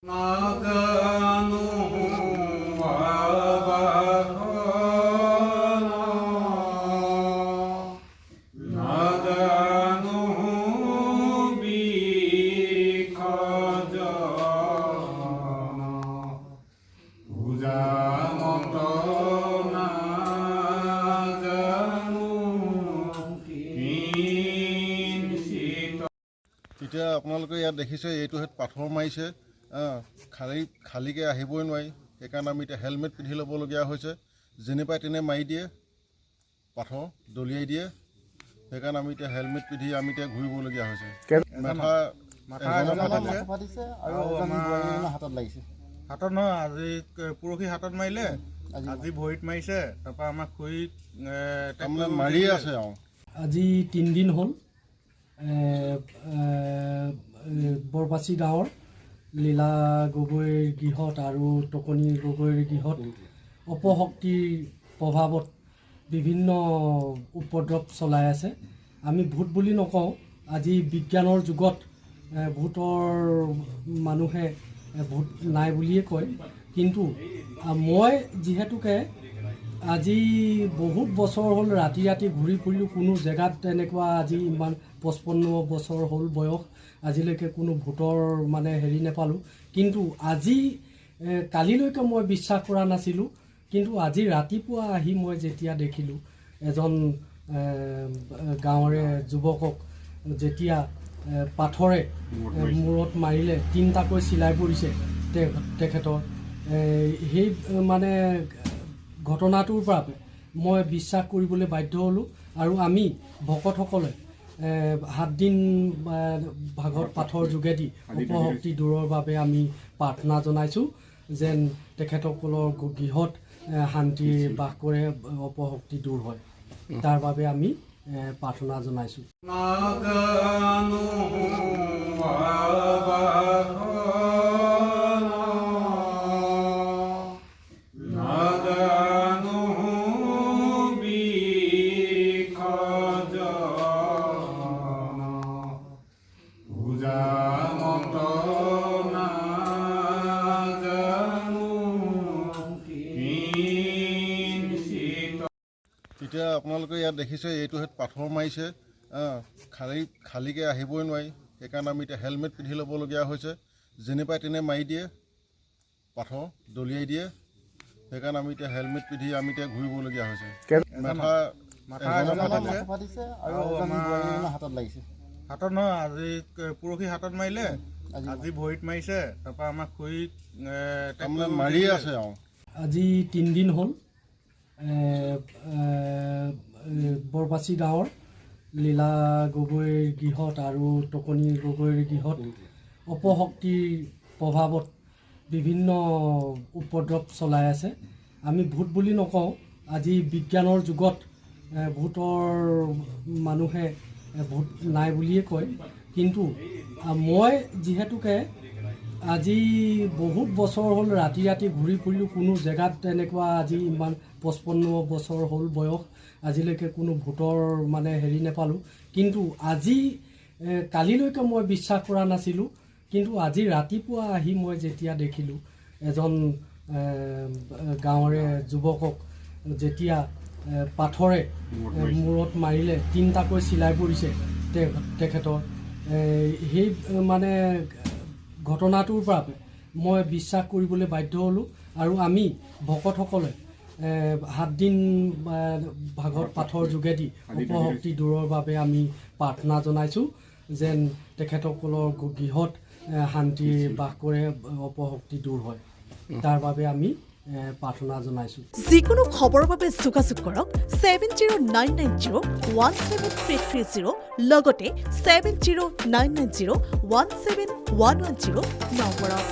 নাজানো নাজানো বিখজ পূজামত নাজানো তেতিয়া আপোনালোকে ইয়াত দেখিছে এইটো হেত পাথৰ মাৰিছে খালীকৈ আহিবই নোৱাৰি সেইকাৰণে আমি এতিয়া হেলমেট পিন্ধি ল'বলগীয়া হৈছে যেনে পাই তেনে মাৰি দিয়ে পাথৰ দলিয়াই দিয়ে সেইকাৰণে আমি এতিয়া হেলমেট পিন্ধি আমি এতিয়া ঘূৰিবলগীয়া হৈছে হাতত নহয় আজি পৰহি হাতত মাৰিলে আজি ভৰিত মাৰিছে তাৰপৰা আমাক খুৰীক তাৰমানে মাৰিয়ে আছে আজি 3 দিন হ'ল বৰপাচি গাঁৱৰ লীলা গগৈৰ গৃহত আৰু টকনি গগৈৰ গৃহত অপশক্তিৰ প্ৰভাৱত বিভিন্ন উপদ্ৰৱ চলাই আছে। আমি ভূত বুলি নকওঁ, আজি বিজ্ঞানৰ যুগত ভূতৰ মানুহে ভূত নাই বুলিয়ে কয়, কিন্তু মই যিহেতুকে আজি বহুত বছৰ হ'ল ৰাতি ৰাতি ঘূৰি ফুৰিলোঁ, কোনো জেগাত তেনেকুৱা আজি ইমান 55 বছৰ হ'ল বয়স, আজিলৈকে কোনো ভূতৰ মানে হেৰি নাপালোঁ। কিন্তু আজি কালিলৈকে মই বিশ্বাস কৰা নাছিলোঁ, কিন্তু আজি ৰাতিপুৱা আহি মই যেতিয়া দেখিলোঁ এজন গাঁৱৰে যুৱকক যেতিয়া পাথৰে মূৰত মাৰিলে, 3টাকৈ চিলাই পৰিছে তেখেতৰ, সেই মানে ঘটনাটোৰ পৰা মই বিশ্বাস কৰিবলৈ বাধ্য হ'লোঁ। আৰু আমি ভকতসকলে 7 দিন ভাগৱত পাঠৰ যোগেদি অপশক্তি দূৰৰ বাবে আমি প্ৰাৰ্থনা জনাইছোঁ, যেন তেখেতসকলৰ গৃহত শান্তিৰ বাস কৰে, অপশক্তি দূৰ হয়, তাৰ বাবে আমি প্ৰাৰ্থনা জনাইছোঁ। নাজানো নাজানো বিখজ পূজামত নাজানো তেতিয়া আপোনালোকে ইয়াত দেখিছে এইটো হেত পাথৰ মাৰিছে খালীকৈ আহিবই নোৱাৰি সেইকাৰণে আমি এতিয়া হেলমেট পিন্ধি ল'বলগীয়া হৈছে যেনে পাই তেনে মাৰি দিয়ে পাথৰ দলিয়াই দিয়ে সেইকাৰণে আমি এতিয়া হেলমেট পিন্ধি আমি এতিয়া ঘূৰিবলগীয়া হৈছে হাতত নহয় আজি পৰহি হাতত মাৰিলে আজি ভৰিত মাৰিছে তাৰপৰা আমাক খুৰীক তাৰমানে মাৰিয়ে আছে আজি 3 দিন হ'ল বৰপাচি গাঁৱৰ লীলা গগৈৰ গৃহত আৰু টকনি গগৈৰ গৃহত অপশক্তিৰ প্ৰভাৱত বিভিন্ন উপদ্ৰৱ চলাই আছে। আমি ভূত বুলি নকওঁ, আজি বিজ্ঞানৰ যুগত ভূতৰ মানুহে ভূত নাই বুলিয়ে কয়, কিন্তু মই যিহেতুকে আজি বহুত বছৰ হ'ল ৰাতি ৰাতি ঘূৰি ফুৰিলোঁ, কোনো জেগাত তেনেকুৱা আজি ইমান 55 বছৰ হ'ল বয়স, আজিলৈকে কোনো ভূতৰ মানে হেৰি নাপালোঁ। কিন্তু আজি কালিলৈকে মই বিশ্বাস কৰা নাছিলোঁ, কিন্তু আজি ৰাতিপুৱা আহি মই যেতিয়া দেখিলোঁ এজন গাঁৱৰে যুৱকক যেতিয়া পাথৰে মূৰত মাৰিলে, 3টাকৈ চিলাই পৰিছে তেখেতৰ, সেই মানে ঘটনাটোৰ পৰা মই বিশ্বাস কৰিবলৈ বাধ্য হ'লোঁ। আৰু আমি ভকতসকলে 7 দিন ভাগৱত পাঠৰ যোগেদি অপশক্তি দূৰৰ বাবে আমি প্ৰাৰ্থনা জনাইছোঁ, যেন তেখেতসকলৰ গৃহত শান্তিৰ বাস কৰে, অপশক্তি দূৰ হয়, তাৰ বাবে আমি প্ৰাৰ্থনা জনাইছোঁ। যিকোনো খবৰৰ বাবে যোগাযোগ কৰক 7099017330 লগতে 7099017110 নম্বৰত।